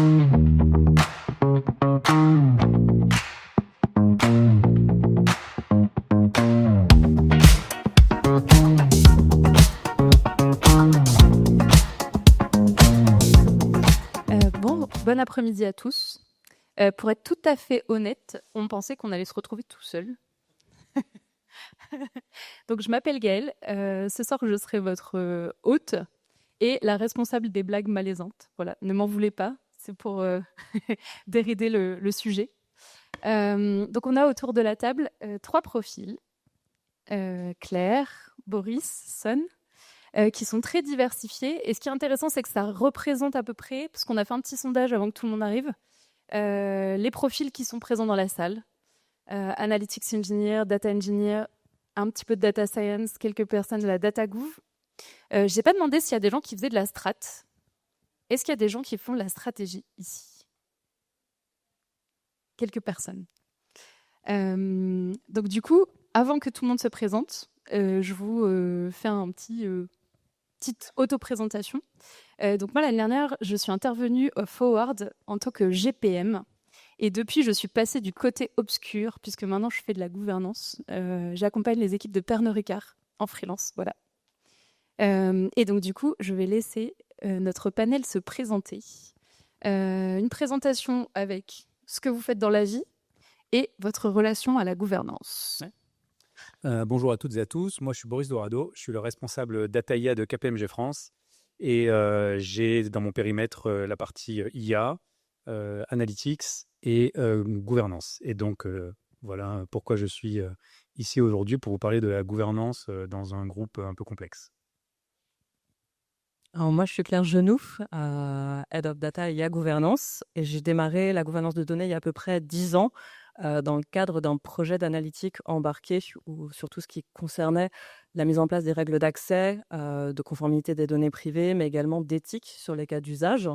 Bon après-midi à tous. Pour être tout à fait honnête, on pensait qu'on allait se retrouver tout seul. Donc je m'appelle Gaëlle. Ce soir, je serai votre hôte et la responsable des blagues malaisantes. Voilà, ne m'en voulez pas, c'est pour dérider le sujet. Donc on a autour de la table 3 profils. Claire, Boris, Son, qui sont très diversifiés. Et ce qui est intéressant, c'est que ça représente à peu près, parce qu'on a fait un petit sondage avant que tout le monde arrive, les profils qui sont présents dans la salle. Analytics Engineer, Data Engineer, un petit peu de Data Science, quelques personnes de la Data Gouv. Je n'ai pas demandé s'il y a des gens qui faisaient de la strat. Est-ce qu'il y a des gens qui font de la stratégie ici? Quelques personnes. Donc du coup, avant que tout le monde se présente, je vous fais un petite auto-présentation. Donc moi, l'année dernière, je suis intervenue au Forward en tant que GPM. Et depuis, je suis passée du côté obscur, puisque maintenant, je fais de la gouvernance. J'accompagne les équipes de Pernod Ricard en freelance. Voilà. Et donc, du coup, je vais laisser notre panel se présenter. Une présentation avec ce que vous faites dans la vie et votre relation à la gouvernance. Bonjour à toutes et à tous, moi je suis Boris Dorado, je suis le responsable Data IA de KPMG France et j'ai dans mon périmètre la partie IA, Analytics et gouvernance. Et donc voilà pourquoi je suis ici aujourd'hui pour vous parler de la gouvernance dans un groupe un peu complexe. Alors moi, je suis Claire Genouf, Head of Data IA Gouvernance, et j'ai démarré la gouvernance de données il y a à peu près 10 ans dans le cadre d'un projet d'analytique embarqué sur tout ce qui concernait la mise en place des règles d'accès, de conformité des données privées, mais également d'éthique sur les cas d'usage.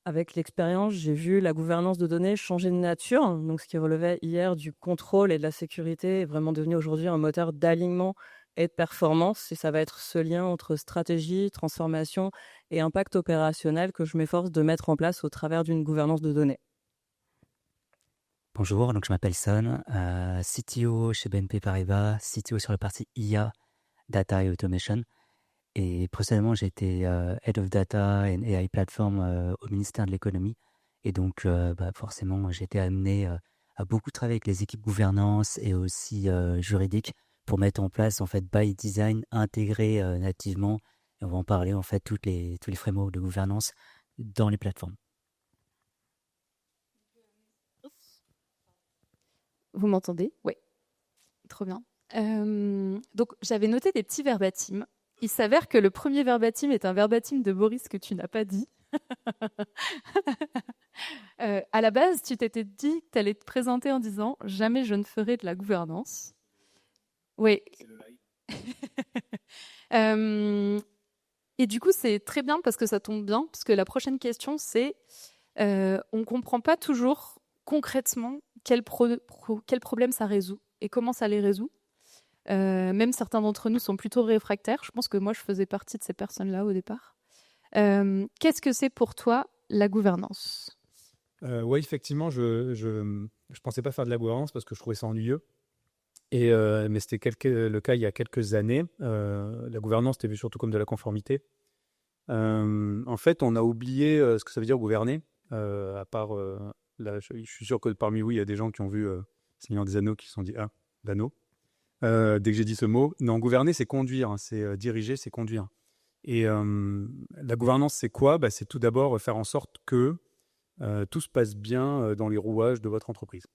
Avec l'expérience, j'ai vu la gouvernance de données changer de nature. Donc, ce qui relevait hier du contrôle et de la sécurité est vraiment devenu aujourd'hui un moteur d'alignement et de performance. Et ça va être ce lien entre stratégie, transformation et impact opérationnel que je m'efforce de mettre en place au travers d'une gouvernance de données. Bonjour, donc je m'appelle Son, CTO chez BNP Paribas, CTO sur la partie IA, Data et Automation. Et précédemment, j'ai été Head of Data and AI Platform au ministère de l'économie. Et donc, forcément, j'ai été amené à beaucoup travailler avec les équipes gouvernance et aussi juridiques pour mettre en place, en fait, by design, intégré nativement. Et on va en parler, en fait, tous les frameworks de gouvernance dans les plateformes. Vous m'entendez? Oui. Trop bien. Donc, j'avais noté des petits verbatims. Il s'avère que le premier verbatim est un verbatim de Boris que tu n'as pas dit. À la base, tu t'étais dit que tu allais te présenter en disant « Jamais je ne ferai de la gouvernance ». Oui. Et du coup, c'est très bien parce que ça tombe bien, parce que la prochaine question, c'est on ne comprend pas toujours concrètement quel problème ça résout et comment ça les résout. Même certains d'entre nous sont plutôt réfractaires. Je pense que moi, je faisais partie de ces personnes-là au départ. Qu'est-ce que c'est pour toi la gouvernance? Oui, effectivement, je pensais pas faire de la gouvernance parce que je trouvais ça ennuyeux. Mais c'était le cas il y a quelques années. La gouvernance était vue surtout comme de la conformité. En fait, on a oublié ce que ça veut dire gouverner. À part, là, je suis sûr que parmi vous, il y a des gens qui ont vu Seigneur des Anneaux qui se sont dit « Ah, l'anneau ». Dès que j'ai dit ce mot. Non, gouverner, c'est conduire, hein, c'est diriger, c'est conduire. Et la gouvernance, c'est quoi? C'est tout d'abord faire en sorte que tout se passe bien dans les rouages de votre entreprise.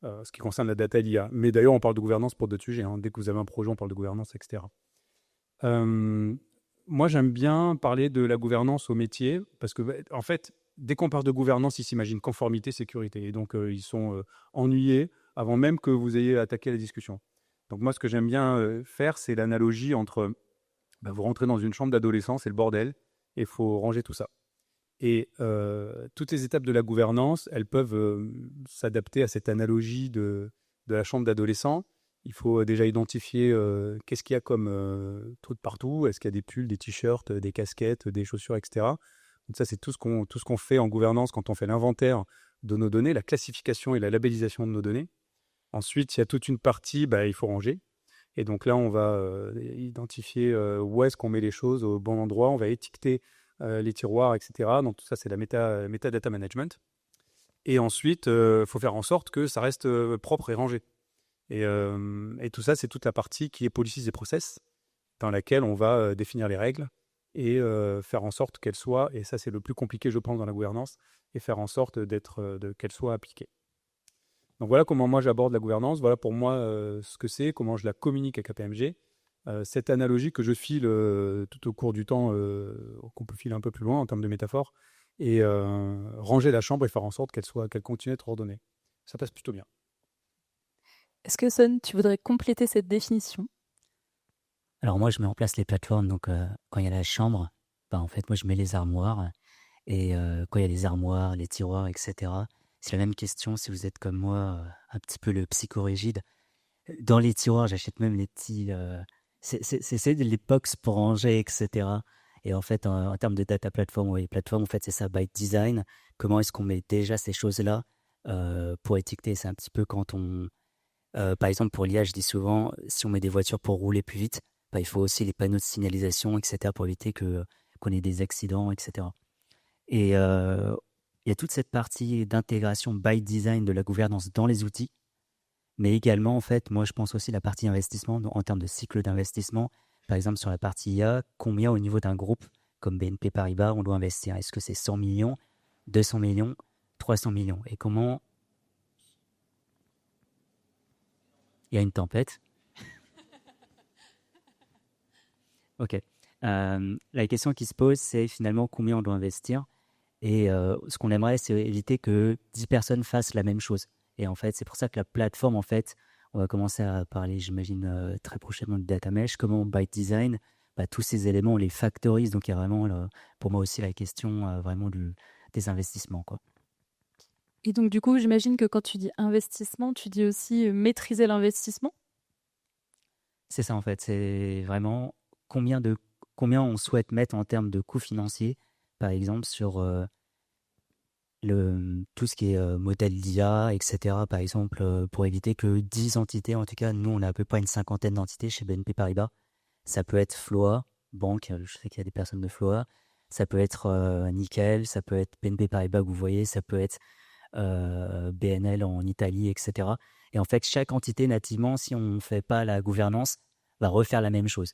Ce qui concerne la data et l'IA. Mais d'ailleurs, on parle de gouvernance pour d'autres sujets. Hein. Dès que vous avez un projet, on parle de gouvernance, etc. Moi, j'aime bien parler de la gouvernance au métier parce que, en fait, dès qu'on parle de gouvernance, ils s'imaginent conformité, sécurité. Et donc, ils sont ennuyés avant même que vous ayez attaqué la discussion. Donc moi, ce que j'aime bien faire, c'est l'analogie entre vous rentrez dans une chambre d'adolescent, c'est le bordel, et il faut ranger tout ça. Et toutes les étapes de la gouvernance, elles peuvent s'adapter à cette analogie de la chambre d'adolescent. Il faut déjà identifier qu'est-ce qu'il y a comme truc partout. Est-ce qu'il y a des pulls, des t-shirts, des casquettes, des chaussures, etc. Donc ça, c'est tout ce qu'on fait en gouvernance quand on fait l'inventaire de nos données, la classification et la labellisation de nos données. Ensuite, il y a toute une partie, il faut ranger. Et donc là, on va identifier où est-ce qu'on met les choses au bon endroit. On va étiqueter les tiroirs, etc. Donc tout ça, c'est la metadata management. Et ensuite, il faut faire en sorte que ça reste propre et rangé. Et tout ça, c'est toute la partie qui est policies et process, dans laquelle on va définir les règles et faire en sorte qu'elles soient, et ça c'est le plus compliqué je pense dans la gouvernance, et faire en sorte qu'elles soient appliquées. Donc voilà comment moi j'aborde la gouvernance, voilà pour moi ce que c'est, comment je la communique à KPMG. Cette analogie que je file tout au cours du temps, qu'on peut filer un peu plus loin en termes de métaphore, et ranger la chambre et faire en sorte qu'elle continue à être ordonnée. Ça passe plutôt bien. Est-ce que Son, tu voudrais compléter cette définition? Alors moi, je mets en place les plateformes. Donc, quand il y a la chambre, en fait, moi, je mets les armoires. Et quand il y a les armoires, les tiroirs, etc., c'est la même question si vous êtes comme moi, un petit peu le psychorigide. Dans les tiroirs, j'achète même les petits... c'est de l'époque pour ranger, etc. Et en fait, en termes de data platform, ou les plateformes, en fait, c'est ça, by design. Comment est-ce qu'on met déjà ces choses-là pour étiqueter? C'est un petit peu quand on... par exemple, pour l'IA, je dis souvent, si on met des voitures pour rouler plus vite, il faut aussi les panneaux de signalisation, etc., pour éviter qu'on ait des accidents, etc. Et il y a toute cette partie d'intégration by design de la gouvernance dans les outils, mais également, en fait, moi, je pense aussi la partie investissement, en termes de cycle d'investissement. Par exemple, sur la partie IA, combien au niveau d'un groupe comme BNP Paribas, on doit investir? Est-ce que c'est 100 millions, 200 millions, 300 millions? Et comment... Il y a une tempête. Ok. La question qui se pose, c'est finalement combien on doit investir. Et ce qu'on aimerait, c'est éviter que 10 personnes fassent la même chose. Et en fait, c'est pour ça que la plateforme, en fait, on va commencer à parler, j'imagine, très prochainement de data mesh. Comment, by design, tous ces éléments, on les factorise. Donc, il y a vraiment, pour moi aussi, la question vraiment des investissements, quoi. Et donc, du coup, j'imagine que quand tu dis investissement, tu dis aussi maîtriser l'investissement? C'est ça, en fait. C'est vraiment combien on souhaite mettre en termes de coûts financiers, par exemple, sur tout ce qui est modèle d'IA, etc. Par exemple, pour éviter que 10 entités, en tout cas, nous, on a à peu près une cinquantaine d'entités chez BNP Paribas. Ça peut être Floa, banque, je sais qu'il y a des personnes de Floa. Ça peut être Nickel, ça peut être BNP Paribas que vous voyez, ça peut être BNL en Italie, etc. Et en fait, chaque entité, nativement, si on ne fait pas la gouvernance, va refaire la même chose.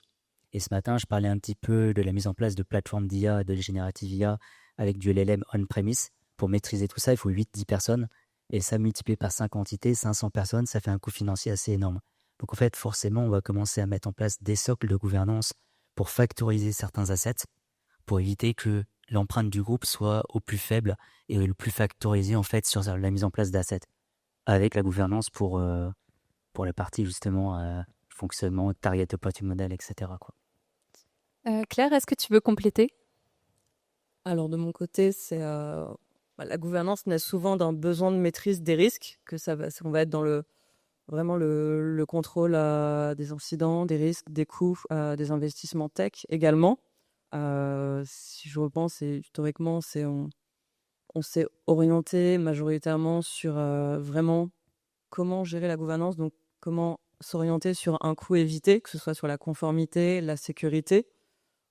Et ce matin, je parlais un petit peu de la mise en place de plateformes d'IA, de générative IA, avec du LLM on-premise. Pour maîtriser tout ça, il faut 8-10 personnes. Et ça, multiplié par 5 entités, 500 personnes, ça fait un coût financier assez énorme. Donc en fait, forcément, on va commencer à mettre en place des socles de gouvernance pour factoriser certains assets, pour éviter que l'empreinte du groupe soit au plus faible et le plus factorisé en fait sur la mise en place d'assets, avec la gouvernance pour la partie justement fonctionnement, target operating model, etc., quoi. Claire, est-ce que tu veux compléter? Alors de mon côté, c'est la gouvernance naît souvent d'un besoin de maîtrise des risques, on va être dans vraiment le contrôle des incidents, des risques, des coûts, des investissements tech également. Si je repense, historiquement, on s'est orienté majoritairement sur vraiment comment gérer la gouvernance, donc comment s'orienter sur un coût évité, que ce soit sur la conformité, la sécurité.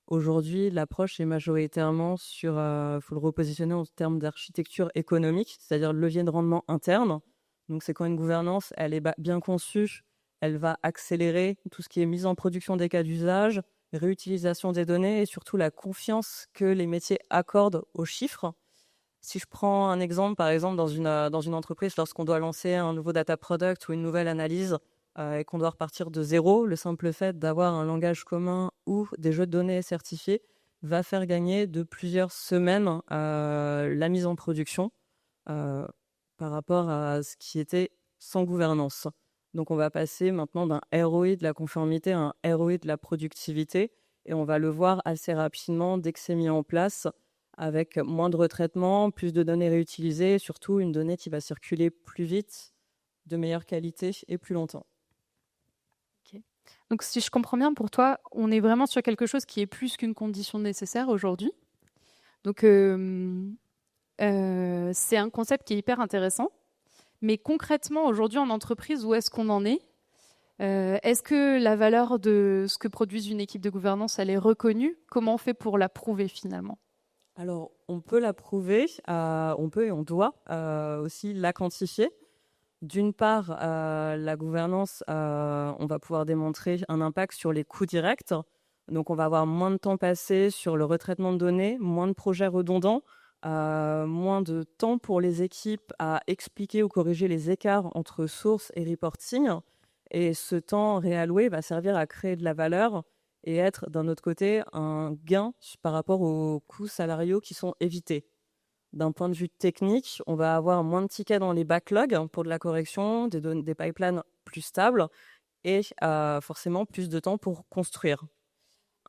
Aujourd'hui, l'approche est majoritairement sur, faut le repositionner en termes d'architecture économique, c'est-à-dire le levier de rendement interne. Donc, c'est quand une gouvernance, elle est bien conçue, elle va accélérer tout ce qui est mise en production des cas d'usage, réutilisation des données et surtout la confiance que les métiers accordent aux chiffres. Si je prends un exemple, par exemple, dans une entreprise, lorsqu'on doit lancer un nouveau data product ou une nouvelle analyse, et qu'on doit repartir de zéro, le simple fait d'avoir un langage commun ou des jeux de données certifiés va faire gagner de plusieurs semaines la mise en production par rapport à ce qui était sans gouvernance. Donc on va passer maintenant d'un ROI de la conformité à un ROI de la productivité et on va le voir assez rapidement dès que c'est mis en place avec moins de retraitement, plus de données réutilisées et surtout une donnée qui va circuler plus vite, de meilleure qualité et plus longtemps. Donc, si je comprends bien, pour toi, on est vraiment sur quelque chose qui est plus qu'une condition nécessaire aujourd'hui. Donc, c'est un concept qui est hyper intéressant. Mais concrètement, aujourd'hui, en entreprise, où est-ce qu'on en est? Est-ce que la valeur de ce que produise une équipe de gouvernance, elle est reconnue? Comment on fait pour la prouver finalement? Alors, on peut la prouver, on peut et on doit aussi la quantifier. D'une part, la gouvernance, on va pouvoir démontrer un impact sur les coûts directs. Donc, on va avoir moins de temps passé sur le retraitement de données, moins de projets redondants, moins de temps pour les équipes à expliquer ou corriger les écarts entre sources et reporting. Et ce temps réalloué va servir à créer de la valeur et être, d'un autre côté, un gain par rapport aux coûts salariaux qui sont évités. D'un point de vue technique, on va avoir moins de tickets dans les backlogs pour de la correction, des pipelines plus stables et forcément plus de temps pour construire.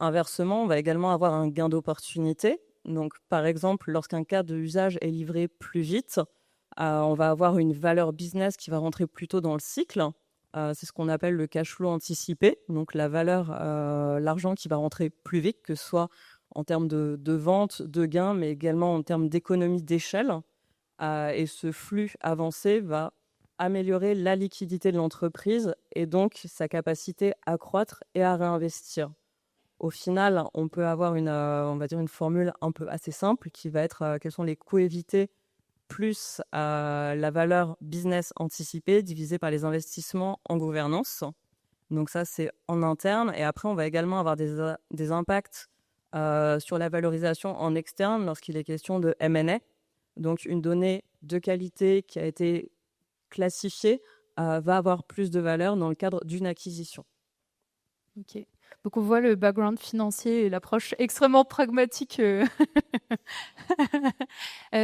Inversement, on va également avoir un gain d'opportunité. Donc, par exemple, lorsqu'un cas de usage est livré plus vite, on va avoir une valeur business qui va rentrer plus tôt dans le cycle. C'est ce qu'on appelle le cash flow anticipé, donc la valeur, l'argent qui va rentrer plus vite, que ce soit en termes de vente, de gains, mais également en termes d'économie d'échelle. Et ce flux avancé va améliorer la liquidité de l'entreprise et donc sa capacité à croître et à réinvestir. Au final, on peut avoir on va dire une formule un peu assez simple qui va être quels sont les coûts évités plus la valeur business anticipée divisée par les investissements en gouvernance. Donc ça, c'est en interne. Et après, on va également avoir des impacts sur la valorisation en externe lorsqu'il est question de M&A. Donc une donnée de qualité qui a été classifiée va avoir plus de valeur dans le cadre d'une acquisition. Ok. Donc on voit le background financier et l'approche extrêmement pragmatique.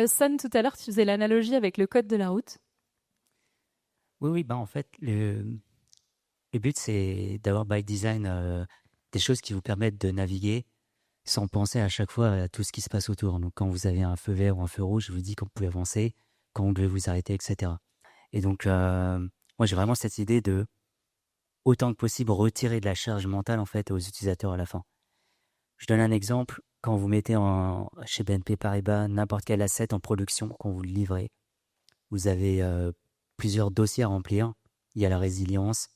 San, tout à l'heure, tu faisais l'analogie avec le code de la route. Oui, bah en fait, le but, c'est d'avoir by design des choses qui vous permettent de naviguer sans penser à chaque fois à tout ce qui se passe autour. Donc, quand vous avez un feu vert ou un feu rouge, je vous dis quand vous pouvez avancer, quand vous devez vous arrêter, etc. Et donc, moi, j'ai vraiment cette idée de, autant que possible, retirer de la charge mentale, en fait, aux utilisateurs à la fin. Je donne un exemple. Quand vous mettez chez BNP Paribas n'importe quel asset en production, quand vous le livrez, vous avez plusieurs dossiers à remplir. Il y a la résilience,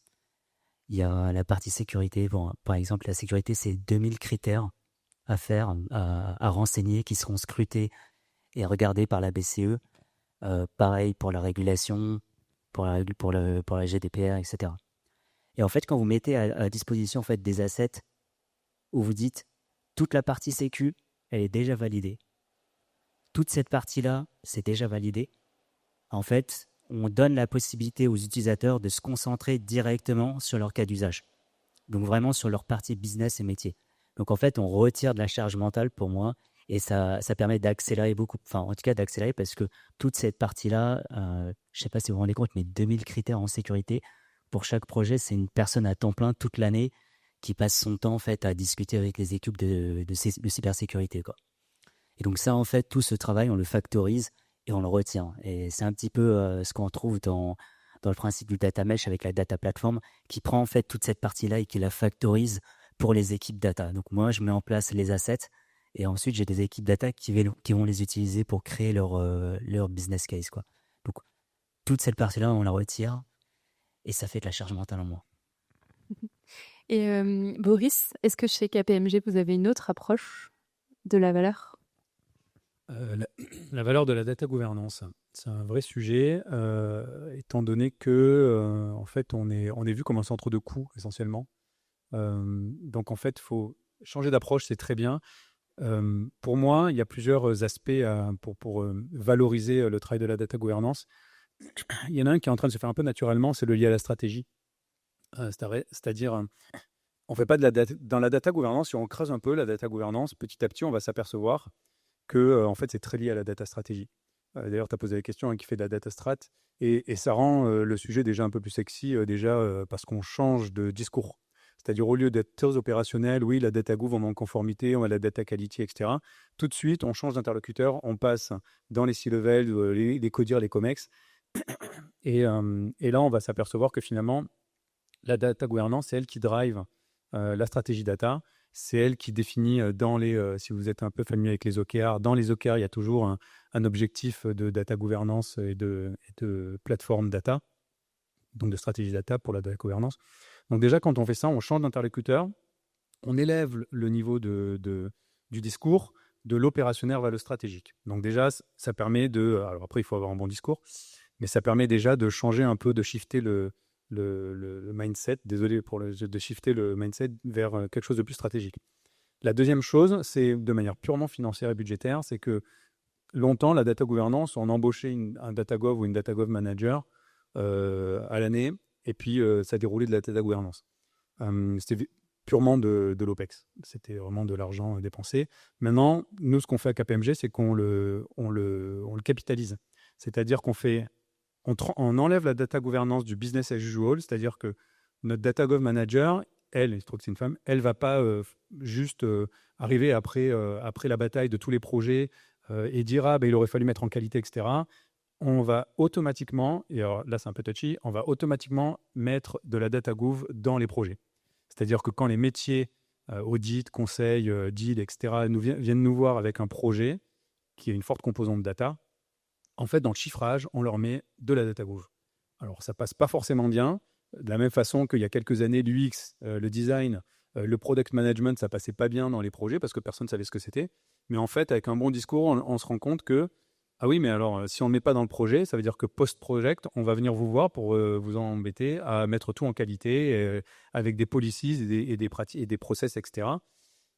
il y a la partie sécurité. Bon, par exemple, la sécurité, c'est 2000 critères à faire, à renseigner, qui seront scrutés et regardés par la BCE. Pareil pour la régulation, pour la GDPR, etc. Et en fait, quand vous mettez à disposition en fait, des assets où vous dites toute la partie sécu, elle est déjà validée. Toute cette partie-là, c'est déjà validé. En fait, on donne la possibilité aux utilisateurs de se concentrer directement sur leur cas d'usage. Donc vraiment sur leur partie business et métier. Donc en fait, on retire de la charge mentale pour moi et ça permet d'accélérer beaucoup. Enfin, en tout cas, d'accélérer parce que toute cette partie-là, je ne sais pas si vous vous rendez compte, mais 2000 critères en sécurité, pour chaque projet, c'est une personne à temps plein toute l'année qui passe son temps en fait, à discuter avec les équipes de cybersécurité, quoi. Et donc ça, en fait, tout ce travail, on le factorise et on le retient. Et c'est un petit peu ce qu'on trouve dans le principe du data mesh avec la data platform, qui prend en fait toute cette partie-là et qui la factorise pour les équipes data. Donc moi, je mets en place les assets et ensuite, j'ai des équipes data qui vont les utiliser pour créer leur business case, quoi. Donc toute cette partie-là, on la retire et ça fait de la charge mentale en moins. Et Boris, est-ce que chez KPMG, vous avez une autre approche de la valeur? La valeur de la data gouvernance, c'est un vrai sujet, étant donné que en fait, on est vu comme un centre de coût essentiellement. Donc en fait, il faut changer d'approche, c'est très bien. Pour moi, il y a plusieurs aspects pour valoriser le travail de la data gouvernance. Il y en a un qui est en train de se faire un peu naturellement, c'est le lié à la stratégie. C'est-à-dire, on fait pas de la data, dans la data gouvernance, si on creuse un peu la data gouvernance, petit à petit, on va s'apercevoir que en fait, c'est très lié à la data stratégie. D'ailleurs, tu as posé la question qui fait de la data strat, et ça rend le sujet déjà un peu plus sexy, parce qu'on change de discours. C'est-à-dire, au lieu d'être très opérationnel, oui, la data gouv, on met en conformité, on a la data quality, etc. Tout de suite, on change d'interlocuteur, on passe dans les C-level, les CODIR, les COMEX, et là, on va s'apercevoir que finalement, la data gouvernance, c'est elle qui drive la stratégie data, C'est elle qui définit si vous êtes un peu familier avec les OKR, dans les OKR, il y a toujours un objectif de data gouvernance et de plateforme data, donc de stratégie data pour la data gouvernance. Donc déjà, quand on fait ça, on change d'interlocuteur, on élève le niveau du discours, de l'opérationnel vers le stratégique. Donc déjà, ça permet alors après, il faut avoir un bon discours, mais ça permet déjà de changer un peu, de shifter le mindset, de shifter le mindset vers quelque chose de plus stratégique. La deuxième chose, c'est de manière purement financière et budgétaire, c'est que longtemps, la data gouvernance, on embauchait un data gov ou une data gov manager à l'année, et puis ça déroulait de la data gouvernance. C'était purement de l'OPEX. C'était vraiment de l'argent dépensé. Maintenant, nous, ce qu'on fait à KPMG, c'est qu'on le capitalise. C'est-à-dire on enlève la data gouvernance du business as usual, c'est-à-dire que notre data gov manager, elle, il se trouve que c'est une femme, elle ne va pas juste arriver après la bataille de tous les projets et dire « Ah, ben, il aurait fallu mettre en qualité, etc. » On va automatiquement, et alors là c'est un peu touchy, on va automatiquement mettre de la data gouv dans les projets. C'est-à-dire que quand les métiers, audit, conseil, deal, etc., viennent nous voir avec un projet qui a une forte composante data, en fait, dans le chiffrage, on leur met de la data gouv. Alors, ça passe pas forcément bien. De la même façon qu'il y a quelques années, l'UX, le design, le product management, ça passait pas bien dans les projets parce que personne ne savait ce que c'était. Mais en fait, avec un bon discours, on se rend compte que ah oui, mais alors, si on ne met pas dans le projet, ça veut dire que post-project, on va venir vous voir pour vous embêter à mettre tout en qualité avec des policies et des pratiques et des process, etc.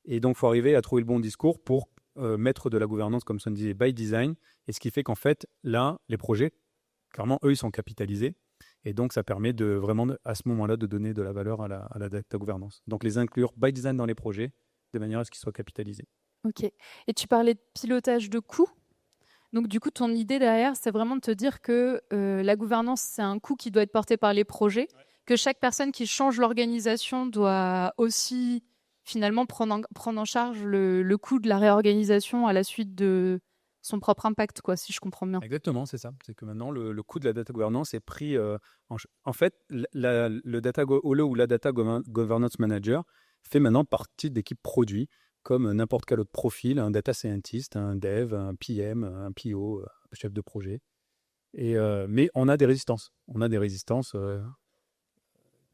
Et donc, il faut arriver à trouver le bon discours pour mettre de la gouvernance, comme ça on disait, by design. Et ce qui fait qu'en fait, là, les projets, clairement, eux, ils sont capitalisés. Et donc, ça permet à ce moment-là, de donner de la valeur à la data gouvernance. Donc, les inclure by design dans les projets, de manière à ce qu'ils soient capitalisés. Ok. Et tu parlais de pilotage de coûts. Donc, du coup, ton idée derrière, c'est vraiment de te dire que la gouvernance, c'est un coût qui doit être porté par les projets, que chaque personne qui change l'organisation doit aussi, finalement, prendre en charge le coût de la réorganisation à la suite de son propre impact, quoi, si je comprends bien. Exactement, c'est ça. C'est que maintenant, le coût de la data governance est pris... en fait, le data ou la data governance manager fait maintenant partie de l'équipe produit, comme n'importe quel autre profil, un data scientist, un dev, un PM, un PO, un chef de projet. Mais on a des résistances.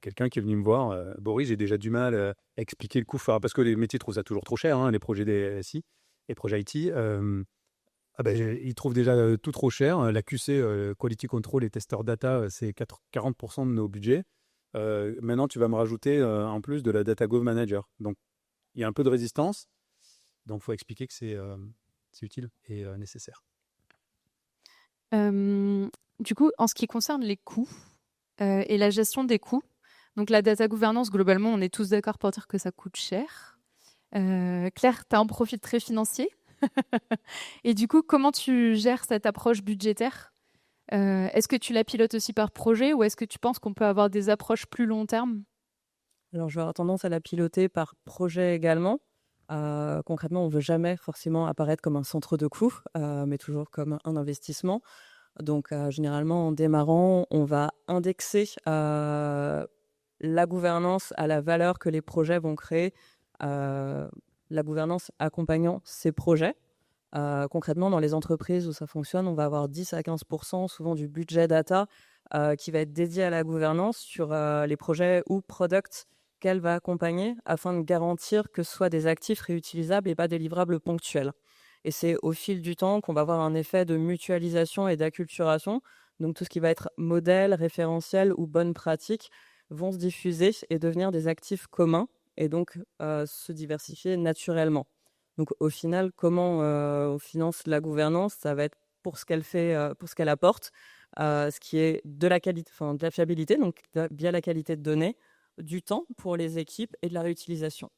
Quelqu'un qui est venu me voir, Boris, j'ai déjà du mal à expliquer le coût, parce que les métiers trouvent ça toujours trop cher, hein, les projets des SI, les projets IT. Ils trouvent déjà tout trop cher. La QC, Quality Control et Tester Data, c'est 40% de nos budgets. Maintenant, tu vas me rajouter en plus de la Data Gov Manager. Donc, il y a un peu de résistance. Donc, il faut expliquer que c'est utile et nécessaire. Du coup, en ce qui concerne les coûts et la gestion des coûts, donc la data gouvernance, globalement, on est tous d'accord pour dire que ça coûte cher. Claire, tu as un profil très financier. Et du coup, comment tu gères cette approche budgétaire ? Est-ce que tu la pilotes aussi par projet ou est-ce que tu penses qu'on peut avoir des approches plus long terme ? Alors, je vais avoir tendance à la piloter par projet également. Concrètement, on ne veut jamais forcément apparaître comme un centre de coût, mais toujours comme un investissement. Donc, généralement, en démarrant, on va indexer la gouvernance à la valeur que les projets vont créer, la gouvernance accompagnant ces projets. Concrètement, dans les entreprises où ça fonctionne, on va avoir 10 à 15% souvent du budget data qui va être dédié à la gouvernance sur les projets ou products qu'elle va accompagner afin de garantir que ce soit des actifs réutilisables et pas des livrables ponctuels. Et c'est au fil du temps qu'on va avoir un effet de mutualisation et d'acculturation. Donc tout ce qui va être modèle, référentiel ou bonne pratique vont se diffuser et devenir des actifs communs et donc se diversifier naturellement. Donc au final, comment on finance la gouvernance, ça va être pour ce qu'elle fait, pour ce qu'elle apporte, ce qui est de la qualité, de la fiabilité, donc via la qualité de données, du temps pour les équipes et de la réutilisation.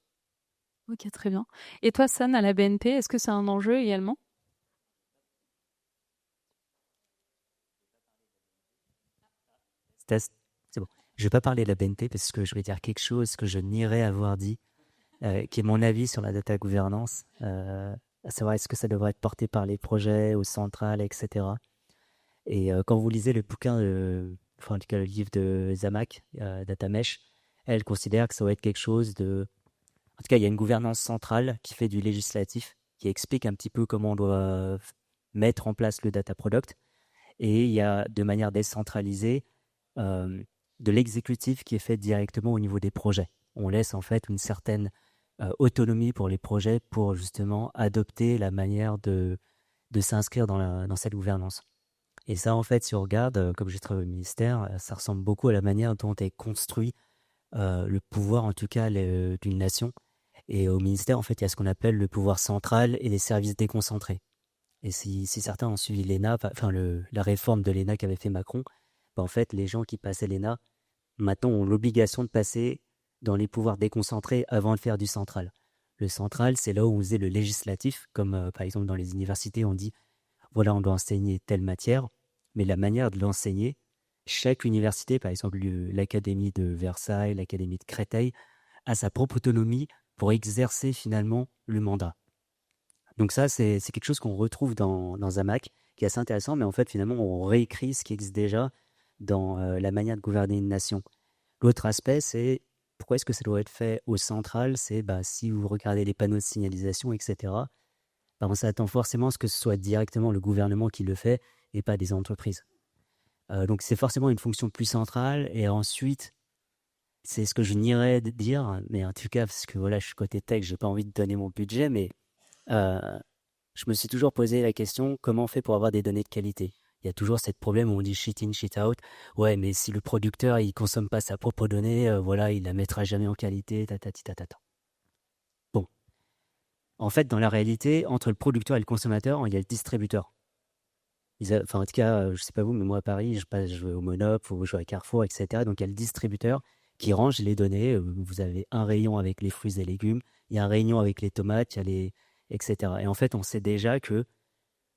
Ok, très bien. Et toi, San, à la BNP, est-ce que c'est un enjeu également ? C'est bon. Je ne vais pas parler de la BNP parce que je vais dire quelque chose que je nierais avoir dit, qui est mon avis sur la data gouvernance, à savoir est-ce que ça devrait être porté par les projets ou centrales, etc. Et quand vous lisez le bouquin, en tout cas le livre de Zhamak, Data Mesh, elle considère que ça va être quelque chose de En tout cas, il y a une gouvernance centrale qui fait du législatif, qui explique un petit peu comment on doit mettre en place le data product. Et il y a de manière décentralisée de l'exécutif qui est fait directement au niveau des projets. On laisse en fait une certaine autonomie pour les projets pour justement adopter la manière de s'inscrire dans cette gouvernance. Et ça, en fait, si on regarde, comme j'ai travaillé au ministère, ça ressemble beaucoup à la manière dont est construit le pouvoir, en tout cas, d'une nation. Et au ministère, en fait, il y a ce qu'on appelle le pouvoir central et les services déconcentrés. Et si certains ont suivi l'ENA, enfin la réforme de l'ENA qu'avait fait Macron, en fait, les gens qui passaient l'ENA, maintenant, ont l'obligation de passer dans les pouvoirs déconcentrés avant de faire du central. Le central, c'est là où on faisait le législatif, comme par exemple dans les universités, on dit, voilà, on doit enseigner telle matière, mais la manière de l'enseigner, chaque université, par exemple l'Académie de Versailles, l'Académie de Créteil, a sa propre autonomie pour exercer finalement le mandat. Donc ça, c'est quelque chose qu'on retrouve dans Zamac, qui est assez intéressant, mais en fait, finalement, on réécrit ce qui existe déjà dans la manière de gouverner une nation. L'autre aspect, c'est pourquoi est-ce que ça doit être fait au central? C'est si vous regardez les panneaux de signalisation, etc., on s'attend forcément à ce que ce soit directement le gouvernement qui le fait et pas des entreprises. Donc c'est forcément une fonction plus centrale. Et ensuite, c'est ce que je nierais de dire, mais en tout cas, parce que voilà, je suis côté tech, j'ai pas envie de donner mon budget, mais je me suis toujours posé la question, comment on fait pour avoir des données de qualité? Il y a toujours ce problème où on dit shit in, shit out. Ouais, mais si le producteur, il consomme pas sa propre donnée, voilà, il la mettra jamais en qualité, tatati tatata. Bon. En fait, dans la réalité, entre le producteur et le consommateur, il y a le distributeur. En tout cas, je sais pas vous, mais moi à Paris, je vais au Monop, ou je vais à Carrefour, etc. Donc il y a le distributeur qui range les données. Vous avez un rayon avec les fruits et légumes, il y a un rayon avec les tomates, il y a les etc. Et en fait, on sait déjà que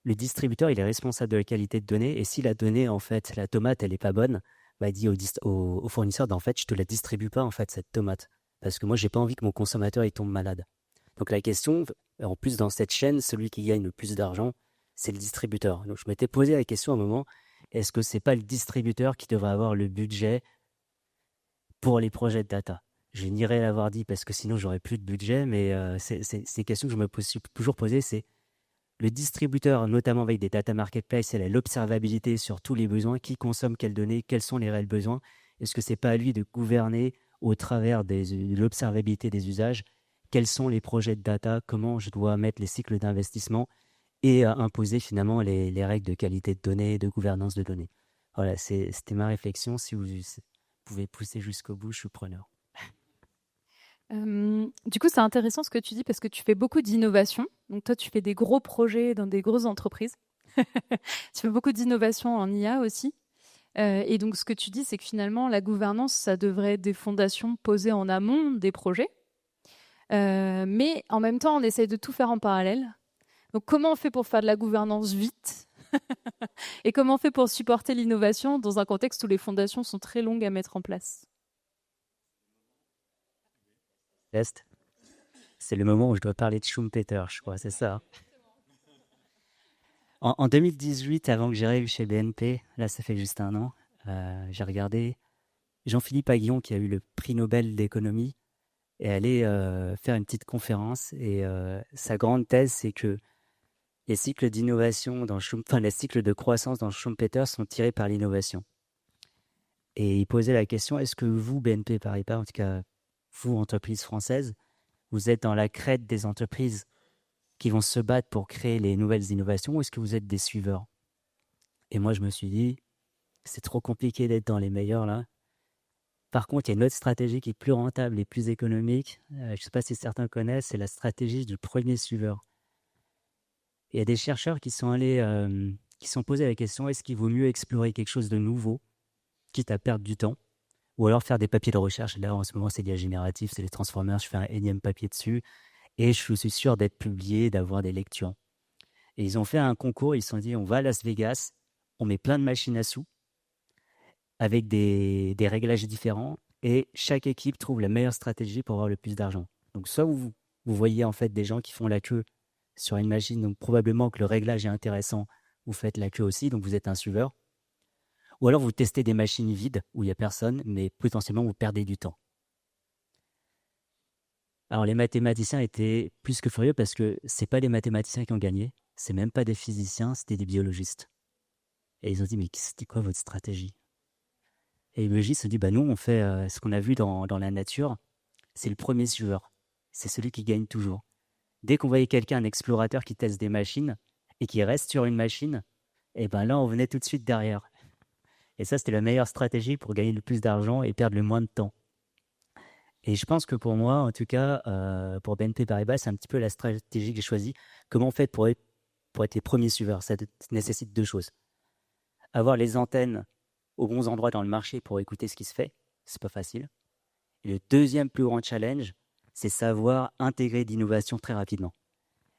le distributeur, il est responsable de la qualité de données. Et si la donnée, en fait, la tomate, elle est pas bonne, il dit au fournisseur, en fait, je te la distribue pas, en fait, cette tomate. Parce que moi, j'ai pas envie que mon consommateur, il tombe malade. Donc la question, en plus, dans cette chaîne, celui qui gagne le plus d'argent, c'est le distributeur. Donc je m'étais posé la question à un moment, est-ce que c'est pas le distributeur qui devrait avoir le budget pour les projets de data? Je n'irais l'avoir dit parce que sinon j'aurais plus de budget, mais c'est une question que je me suis toujours posée, c'est le distributeur, notamment avec des data marketplace, elle a l'observabilité sur tous les besoins, qui consomme quelles données, quels sont les réels besoins. Est-ce que c'est pas à lui de gouverner au travers de l'observabilité des usages, quels sont les projets de data, comment je dois mettre les cycles d'investissement et imposer finalement les règles de qualité de données et de gouvernance de données. Voilà, c'était ma réflexion. Si vous pouvez pousser jusqu'au bout, je suis preneur. Du coup, c'est intéressant ce que tu dis parce que tu fais beaucoup d'innovation. Donc toi, tu fais des gros projets dans des grosses entreprises. Tu fais beaucoup d'innovation en IA aussi. Et donc, ce que tu dis, c'est que finalement, la gouvernance, ça devrait être des fondations posées en amont des projets. Mais en même temps, on essaye de tout faire en parallèle. Donc, comment on fait pour faire de la gouvernance vite? Et comment on fait pour supporter l'innovation dans un contexte où les fondations sont très longues à mettre en place? C'est le moment où je dois parler de Schumpeter, je crois, c'est ça. En 2018, avant que j'arrive chez BNP, là ça fait juste un an, j'ai regardé Jean-Philippe Aguillon qui a eu le prix Nobel d'économie et allé faire une petite conférence. Et sa grande thèse, c'est que les cycles d'innovation, les cycles de croissance dans Schumpeter sont tirés par l'innovation. Et il posait la question, est-ce que vous, BNP Paribas, en tout cas vous, entreprise française, vous êtes dans la crête des entreprises qui vont se battre pour créer les nouvelles innovations, ou est-ce que vous êtes des suiveurs? Et moi, je me suis dit, c'est trop compliqué d'être dans les meilleurs là. Par contre, il y a une autre stratégie qui est plus rentable et plus économique. Je ne sais pas si certains connaissent, c'est la stratégie du premier suiveur. Il y a des chercheurs qui sont allés, qui se sont posés la question, est-ce qu'il vaut mieux explorer quelque chose de nouveau, quitte à perdre du temps, ou alors faire des papiers de recherche? Là, en ce moment, c'est l'IA générative, c'est les transformers, je fais un énième papier dessus, et je suis sûr d'être publié, d'avoir des lectures. Et ils ont fait un concours, ils se sont dit, on va à Las Vegas, on met plein de machines à sous, avec des réglages différents, et chaque équipe trouve la meilleure stratégie pour avoir le plus d'argent. Donc soit vous voyez en fait des gens qui font la queue sur une machine, donc probablement que le réglage est intéressant, vous faites la queue aussi, donc vous êtes un suiveur. Ou alors vous testez des machines vides où il n'y a personne, mais potentiellement vous perdez du temps. Alors, les mathématiciens étaient plus que furieux parce que c'est pas les mathématiciens qui ont gagné, c'est même pas des physiciens, c'était des biologistes. Et ils ont dit, mais c'était quoi votre stratégie? Et les biologistes se dit, bah nous, on fait ce qu'on a vu dans la nature, c'est le premier suiveur. C'est celui qui gagne toujours. Dès qu'on voyait quelqu'un, un explorateur qui teste des machines et qui reste sur une machine, et ben là, on venait tout de suite derrière. Et ça, c'était la meilleure stratégie pour gagner le plus d'argent et perdre le moins de temps. Et je pense que pour moi, en tout cas, pour BNP Paribas, c'est un petit peu la stratégie que j'ai choisie. Comment on fait pour être les premiers suiveurs? Ça nécessite deux choses. Avoir les antennes aux bons endroits dans le marché pour écouter ce qui se fait, c'est pas facile. Et le deuxième plus grand challenge, c'est savoir intégrer d'innovation très rapidement.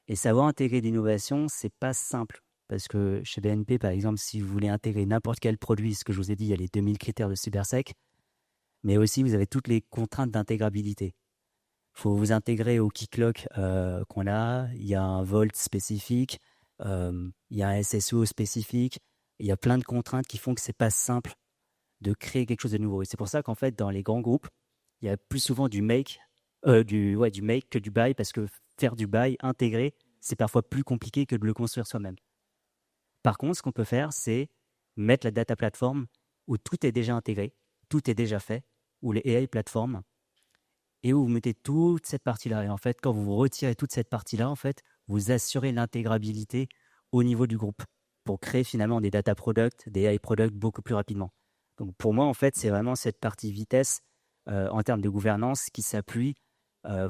Et savoir intégrer d'innovation, c'est pas simple. Parce que chez BNP, par exemple, si vous voulez intégrer n'importe quel produit, ce que je vous ai dit, il y a les 2000 critères de CyberSec, mais aussi vous avez toutes les contraintes d'intégrabilité. Il faut vous intégrer au keycloak qu'on a, il y a un Vault spécifique, il y a un SSO spécifique, il y a plein de contraintes qui font que c'est pas simple de créer quelque chose de nouveau. Et c'est pour ça qu'en fait, dans les grands groupes, il y a plus souvent du make que du buy, parce que faire du buy intégré, c'est parfois plus compliqué que de le construire soi-même. Par contre, ce qu'on peut faire, c'est mettre la data platform où tout est déjà intégré, tout est déjà fait, ou les AI platforms, et où vous mettez toute cette partie-là. Et en fait, quand vous retirez toute cette partie-là, en fait, vous assurez l'intégrabilité au niveau du groupe pour créer finalement des data products, des AI products beaucoup plus rapidement. Donc pour moi, en fait, c'est vraiment cette partie vitesse en termes de gouvernance qui s'appuie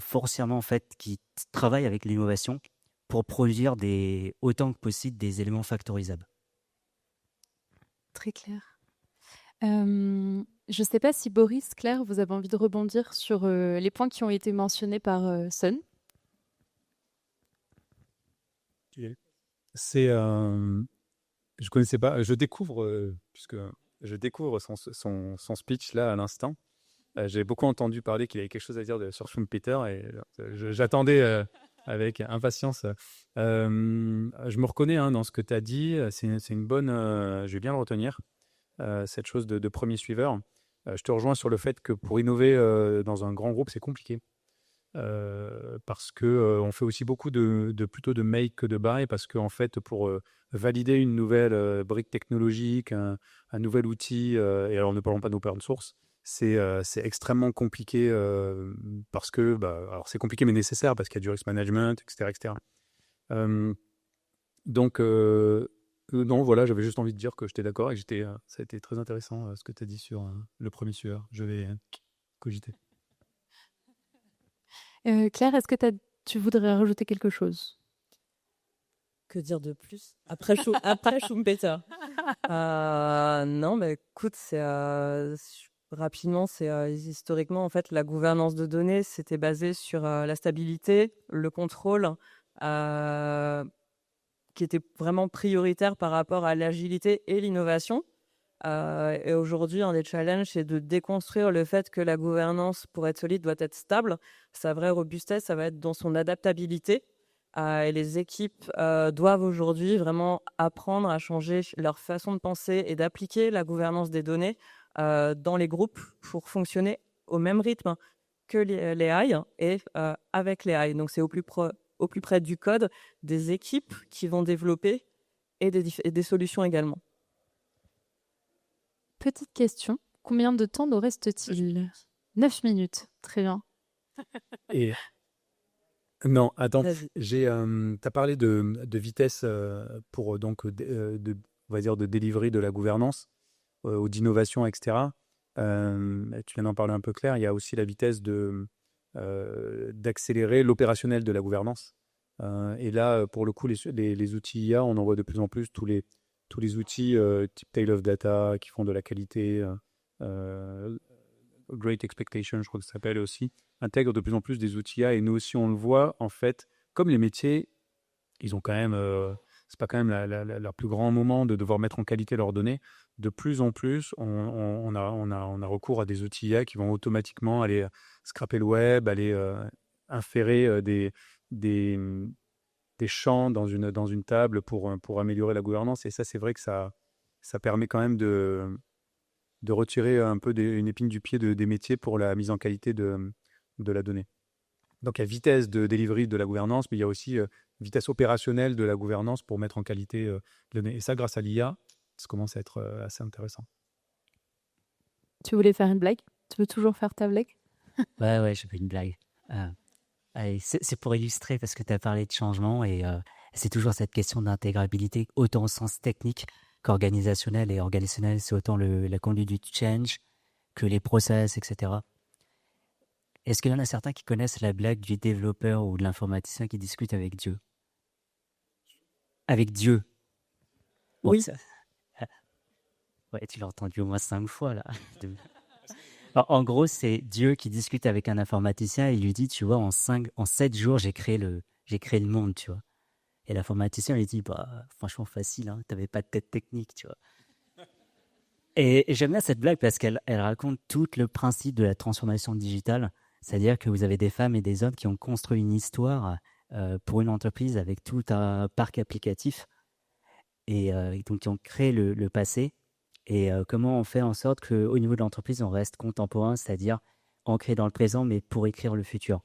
forcément, en fait, qui travaille avec l'innovation pour produire autant que possible des éléments factorisables. Très clair. Je ne sais pas si Boris, Claire, vous avez envie de rebondir sur les points qui ont été mentionnés par Sun. C'est, je connaissais pas, je découvre, puisque je découvre son speech là à l'instant. J'ai beaucoup entendu parler qu'il avait quelque chose à dire sur Schumpeter et j'attendais avec impatience. Je me reconnais dans ce que tu as dit. C'est une bonne. Je vais bien le retenir, cette chose de premier suiveur. Je te rejoins sur le fait que pour innover dans un grand groupe, c'est compliqué. Parce que on fait aussi beaucoup plutôt de make que de buy, parce qu'en fait, pour valider une nouvelle brique technologique, un nouvel outil, et alors ne parlons pas d'open source, c'est extrêmement compliqué parce que, alors c'est compliqué mais nécessaire parce qu'il y a du risk management, etc. etc. Donc, non, voilà, j'avais juste envie de dire que j'étais d'accord et que ça a été très intéressant ce que tu as dit sur le premier sueur. Je vais cogiter. Claire, est-ce que tu voudrais rajouter quelque chose? Que dire de plus après Schumpeter? Non, mais écoute, rapidement, c'est historiquement, en fait, la gouvernance de données, c'était basé sur la stabilité, le contrôle, qui était vraiment prioritaire par rapport à l'agilité et l'innovation. Et aujourd'hui, un des challenges, c'est de déconstruire le fait que la gouvernance, pour être solide, doit être stable. Sa vraie robustesse, ça va être dans son adaptabilité. Et les équipes doivent aujourd'hui vraiment apprendre à changer leur façon de penser et d'appliquer la gouvernance des données dans les groupes pour fonctionner au même rythme que les AI et avec les AI. Donc, c'est au plus près du code des équipes qui vont développer et des solutions également. Petite question, combien de temps nous reste-t-il? 9 minutes, très bien. Et non, attends, Vas-y. tu as parlé de vitesse pour donc on va dire de delivery de la gouvernance ou d'innovation, etc. Tu viens d'en parler un peu, Claire. Il y a aussi la vitesse d'accélérer l'opérationnel de la gouvernance. Et là, pour le coup, les outils IA, on en voit de plus en plus tous les outils type Tail of Data qui font de la qualité, Great Expectation, je crois que ça s'appelle aussi, intègrent de plus en plus des outils IA. Et nous aussi, on le voit, en fait, comme les métiers, ils ont quand même, c'est pas quand même leur plus grand moment de devoir mettre en qualité leurs données. De plus en plus, on a recours à des outils IA qui vont automatiquement aller scraper le web, aller inférer des champs dans une table pour améliorer la gouvernance. Et ça, c'est vrai que ça permet quand même de retirer un peu une épine du pied des métiers pour la mise en qualité de la donnée. Donc, il y a vitesse de delivery de la gouvernance, mais il y a aussi vitesse opérationnelle de la gouvernance pour mettre en qualité les données. Et ça, grâce à l'IA, ça commence à être assez intéressant. Tu voulais faire une blague? Tu veux toujours faire ta blague? Ouais, je fais une blague. Allez, c'est pour illustrer parce que tu as parlé de changement et c'est toujours cette question d'intégrabilité, autant au sens technique qu'organisationnel. Et organisationnel, c'est autant la conduite du change que les process, etc. Est-ce qu'il y en a certains qui connaissent la blague du développeur ou de l'informaticien qui discute avec Dieu? Avec Dieu. Bon, Oui. Ouais, tu l'as entendu au moins 5 fois là. En gros, c'est Dieu qui discute avec un informaticien et il lui dit, tu vois, en 7 jours, j'ai créé le monde, tu vois. Et l'informaticien lui dit, bah, franchement, facile, hein, t'avais pas de tête technique, tu vois. Et j'aime bien cette blague parce qu'elle raconte tout le principe de la transformation digitale. C'est-à-dire que vous avez des femmes et des hommes qui ont construit une histoire pour une entreprise avec tout un parc applicatif et donc qui ont créé le passé. Et comment on fait en sorte qu'au niveau de l'entreprise, on reste contemporain, c'est-à-dire ancré dans le présent, mais pour écrire le futur.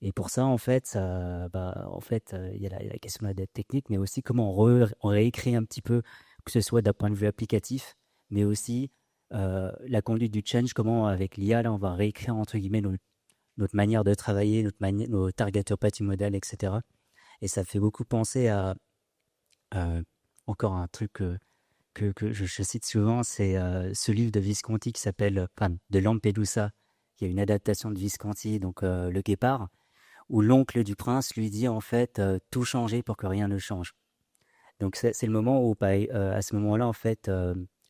Et pour ça, en fait, il y a la question de la dette technique, mais aussi comment on réécrit un petit peu, que ce soit d'un point de vue applicatif, mais aussi la conduite du change, comment avec l'IA, là, on va réécrire, entre guillemets, notre manière de travailler, nos target operating model, etc. Et ça fait beaucoup penser à encore un truc que je cite souvent, c'est ce livre de Visconti qui s'appelle de Lampedusa, qui est une adaptation de Visconti, donc Le Guépard, où l'oncle du prince lui dit en fait tout changer pour que rien ne change. Donc c'est le moment où, à ce moment-là, en fait,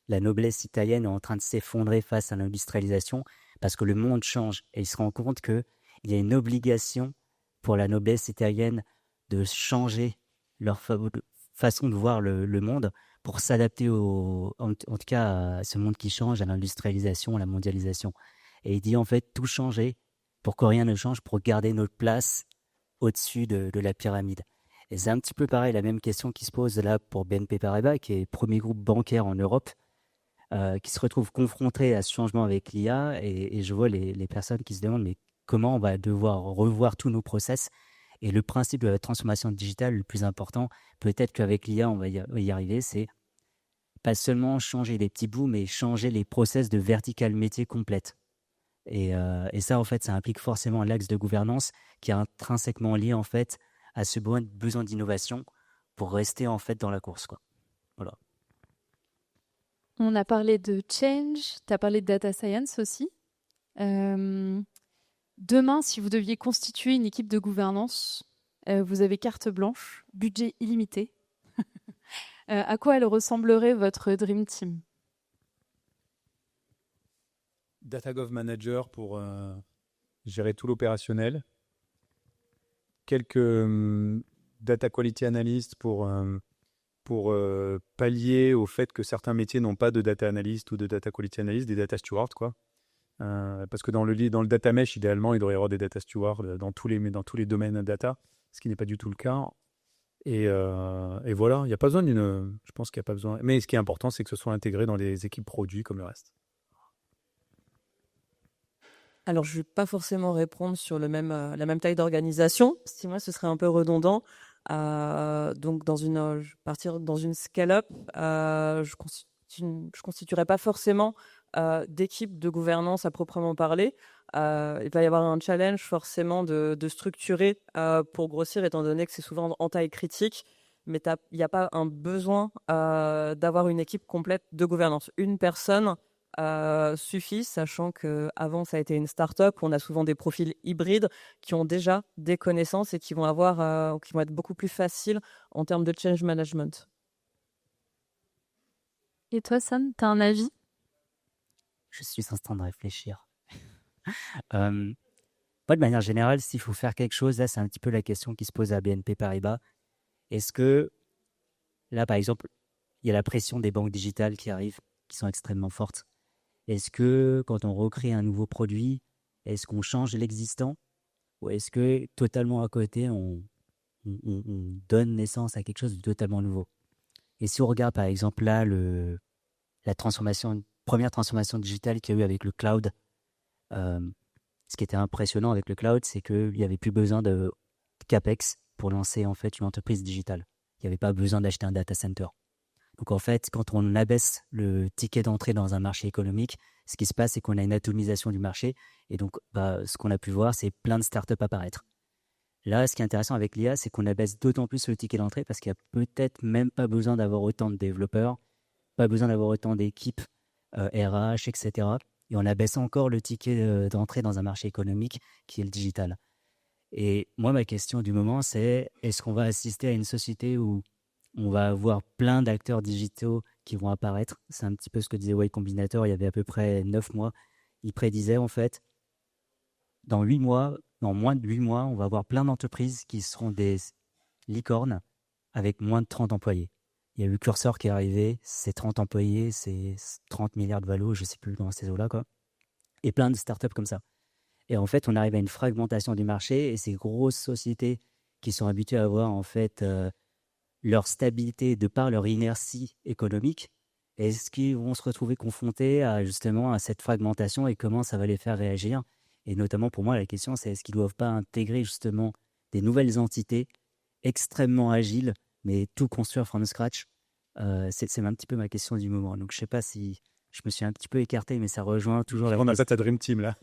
la noblesse italienne est en train de s'effondrer face à l'industrialisation parce que le monde change et il se rend compte qu'il y a une obligation pour la noblesse italienne de changer leur façon de voir le monde pour s'adapter en tout cas à ce monde qui change, à l'industrialisation, à la mondialisation. Et il dit en fait tout changer pour que rien ne change, pour garder notre place au-dessus de la pyramide. Et c'est un petit peu pareil, la même question qui se pose là pour BNP Paribas, qui est le premier groupe bancaire en Europe, qui se retrouve confronté à ce changement avec l'IA. Et je vois les personnes qui se demandent mais comment on va devoir revoir tous nos process. Et le principe de la transformation digitale, le plus important, peut-être qu'avec l'IA, on va y arriver, c'est pas seulement changer les petits bouts, mais changer les process de vertical métier complète. Et ça, en fait, ça implique forcément l'axe de gouvernance qui est intrinsèquement lié, en fait, à ce besoin d'innovation pour rester, en fait, dans la course, quoi. Voilà. On a parlé de change, tu as parlé de data science aussi. Demain, si vous deviez constituer une équipe de gouvernance, vous avez carte blanche, budget illimité. À quoi elle ressemblerait votre Dream Team? Data Gov Manager pour gérer tout l'opérationnel. Quelques Data Quality Analyst pour pallier au fait que certains métiers n'ont pas de Data Analyst ou de Data Quality Analyst, des Data Stewards, quoi. Parce que dans le data mesh, idéalement, il devrait y avoir des data stewards dans tous les domaines data, ce qui n'est pas du tout le cas. Et voilà, il n'y a pas besoin je pense qu'il n'y a pas besoin. Mais ce qui est important, c'est que ce soit intégré dans les équipes produits comme le reste. Alors, je ne vais pas forcément répondre sur la même taille d'organisation. Si moi, ce serait un peu redondant. Donc, je vais partir dans une scale-up. Je constituerai pas forcément d'équipe de gouvernance à proprement parler. Il va y avoir un challenge forcément de structurer pour grossir, étant donné que c'est souvent en taille critique. Mais il n'y a pas un besoin d'avoir une équipe complète de gouvernance. Une personne suffit, sachant qu'avant ça a été une start-up, on a souvent des profils hybrides qui ont déjà des connaissances et qui vont être beaucoup plus faciles en termes de change management. Et toi, Sam, tu as un avis? Je suis en train de réfléchir. Moi, de manière générale, s'il faut faire quelque chose, là, c'est un petit peu la question qui se pose à BNP Paribas. Est-ce que, là, par exemple, il y a la pression des banques digitales qui arrivent, qui sont extrêmement fortes. Est-ce que, quand on recrée un nouveau produit, est-ce qu'on change l'existant? Ou est-ce que, totalement à côté, on donne naissance à quelque chose de totalement nouveau? Et si on regarde, par exemple, là, la première transformation digitale qu'il y a eu avec le cloud, ce qui était impressionnant avec le cloud, c'est qu'il n'y avait plus besoin de CapEx pour lancer en fait une entreprise digitale. Il n'y avait pas besoin d'acheter un data center. Donc en fait, quand on abaisse le ticket d'entrée dans un marché économique, ce qui se passe, c'est qu'on a une atomisation du marché. Et donc, ce qu'on a pu voir, c'est plein de startups apparaître. Là, ce qui est intéressant avec l'IA, c'est qu'on abaisse d'autant plus le ticket d'entrée parce qu'il n'y a peut-être même pas besoin d'avoir autant de développeurs, pas besoin d'avoir autant d'équipes RH, etc. Et on abaisse encore le ticket d'entrée dans un marché économique qui est le digital. Et moi, ma question du moment, c'est est-ce qu'on va assister à une société où on va avoir plein d'acteurs digitaux qui vont apparaître? C'est un petit peu ce que disait Y Combinator il y avait à peu près 9 mois. Il prédisait en fait, dans moins de 8 mois, on va avoir plein d'entreprises qui seront des licornes avec moins de 30 employés. Il y a eu Cursor qui est arrivé, c'est 30 employés, c'est 30 milliards de valo, je ne sais plus dans ces eaux-là, quoi. Et plein de startups comme ça. Et en fait, on arrive à une fragmentation du marché et ces grosses sociétés qui sont habituées à avoir en fait leur stabilité de par leur inertie économique, est-ce qu'ils vont se retrouver confrontés justement à cette fragmentation et comment ça va les faire réagir? Et notamment pour moi, la question, c'est est-ce qu'ils ne doivent pas intégrer justement des nouvelles entités extrêmement agiles, mais tout construire from scratch? C'est un petit peu ma question du moment. Donc je ne sais pas si je me suis un petit peu écarté, mais ça rejoint toujours la On a pas ta Dream Team là.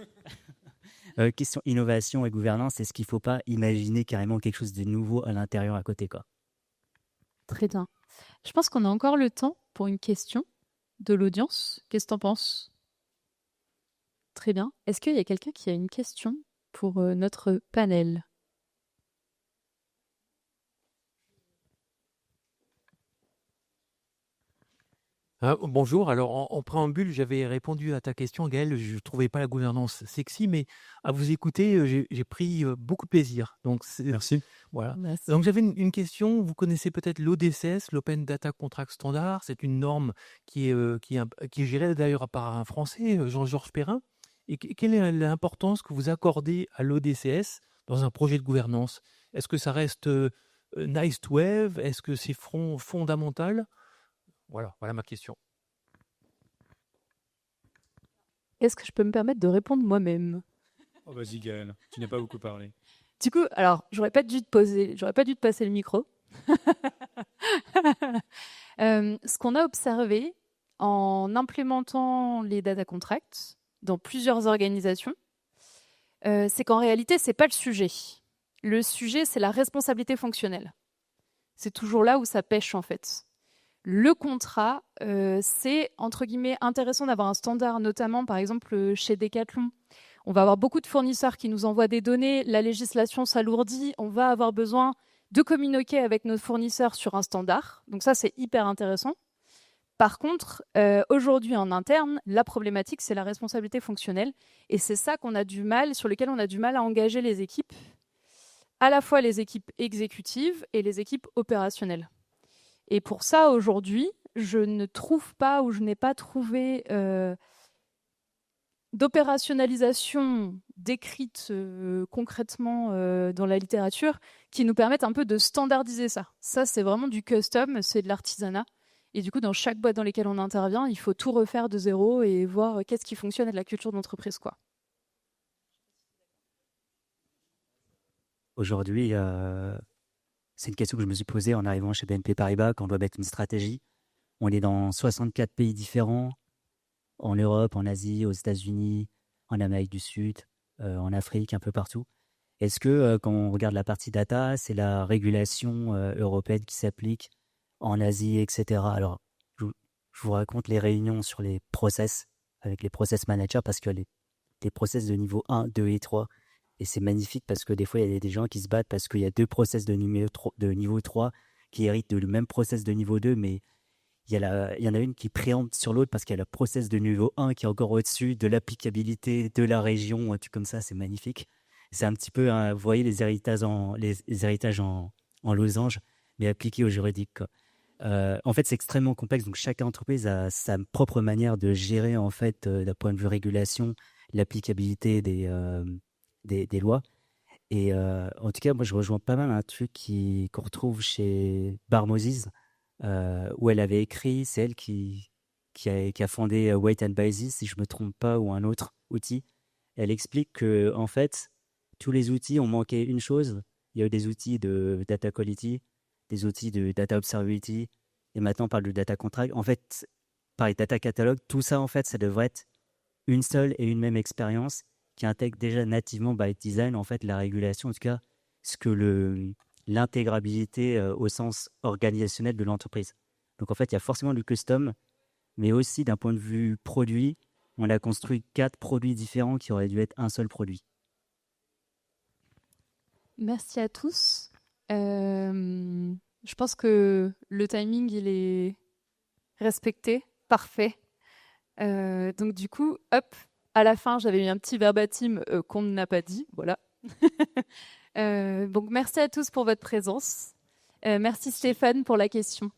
question innovation et gouvernance. Est-ce qu'il ne faut pas imaginer carrément quelque chose de nouveau à l'intérieur à côté, quoi? Très bien. Je pense qu'on a encore le temps pour une question de l'audience. Qu'est-ce que tu en penses? Très bien. Est-ce qu'il y a quelqu'un qui a une question pour notre panel? Bonjour. Alors, en préambule, j'avais répondu à ta question, Gaël. Je ne trouvais pas la gouvernance sexy, mais à vous écouter, j'ai pris beaucoup de plaisir. Donc, Merci. voilà. Merci. Donc, j'avais une question. Vous connaissez peut-être l'ODCS, l'Open Data Contract Standard. C'est une norme qui est gérée d'ailleurs par un Français, Jean-Georges Perrin. Et quelle est l'importance que vous accordez à l'ODCS dans un projet de gouvernance? Est-ce que ça reste nice to have? Est-ce que c'est fondamental? Voilà ma question. Est-ce que je peux me permettre de répondre moi-même? Oh, vas-y, Gaël, tu n'as pas beaucoup parlé. Du coup, alors, j'aurais pas dû te passer le micro. Ce qu'on a observé en implémentant les data contracts dans plusieurs organisations, c'est qu'en réalité, c'est pas le sujet. Le sujet, c'est la responsabilité fonctionnelle. C'est toujours là où ça pêche, en fait. Le contrat, c'est entre guillemets intéressant d'avoir un standard, notamment par exemple chez Decathlon. On va avoir beaucoup de fournisseurs qui nous envoient des données, la législation s'alourdit, on va avoir besoin de communiquer avec nos fournisseurs sur un standard. Donc ça, c'est hyper intéressant. Par contre, aujourd'hui en interne, la problématique, c'est la responsabilité fonctionnelle. Et c'est ça sur lequel on a du mal à engager les équipes, à la fois les équipes exécutives et les équipes opérationnelles. Et pour ça, aujourd'hui, je ne trouve pas ou je n'ai pas trouvé d'opérationnalisation décrite concrètement dans la littérature qui nous permette un peu de standardiser ça. Ça, c'est vraiment du custom, c'est de l'artisanat. Et du coup, dans chaque boîte dans laquelle on intervient, il faut tout refaire de zéro et voir qu'est-ce qui fonctionne et de la culture d'entreprise, quoi. Aujourd'hui, c'est une question que je me suis posée en arrivant chez BNP Paribas quand on doit mettre une stratégie. On est dans 64 pays différents, en Europe, en Asie, aux États-Unis, en Amérique du Sud, en Afrique, un peu partout. Est-ce que quand on regarde la partie data, c'est la régulation européenne qui s'applique en Asie, etc. Alors, je vous raconte les réunions sur les process, avec les process managers, parce que les process de niveau 1, 2 et 3, et c'est magnifique parce que des fois, il y a des gens qui se battent parce qu'il y a deux process de niveau 3 qui héritent de le même process de niveau 2, mais il y en a une qui préempte sur l'autre parce qu'il y a le process de niveau 1 qui est encore au-dessus de l'applicabilité de la région, un truc comme ça, c'est magnifique. C'est un petit peu, vous voyez, les héritages en losange, mais appliqués au juridique, quoi. En fait, c'est extrêmement complexe, donc chaque entreprise a sa propre manière de gérer, en fait, d'un point de vue régulation, l'applicabilité des lois. Et en tout cas, moi, je rejoins pas mal un truc qu'on retrouve chez Barmoses, où elle avait écrit, c'est elle qui a fondé Weight and Biases, si je ne me trompe pas, ou un autre outil. Elle explique que, en fait, tous les outils ont manqué une chose. Il y a eu des outils de data quality, des outils de data observability, et maintenant on parle de data contract. En fait, pareil, data catalogue, tout ça, en fait, ça devrait être une seule et une même expérience qui intègre déjà nativement by design, en fait, la régulation, en tout cas, ce que l'intégrabilité au sens organisationnel de l'entreprise. Donc, en fait, il y a forcément du custom, mais aussi d'un point de vue produit, on a construit 4 produits différents qui auraient dû être un seul produit. Merci à tous. Je pense que le timing, il est respecté, parfait. Donc du coup, hop, à la fin, j'avais mis un petit verbatim qu'on n'a pas dit, voilà. Donc merci à tous pour votre présence. Merci Stéphane pour la question.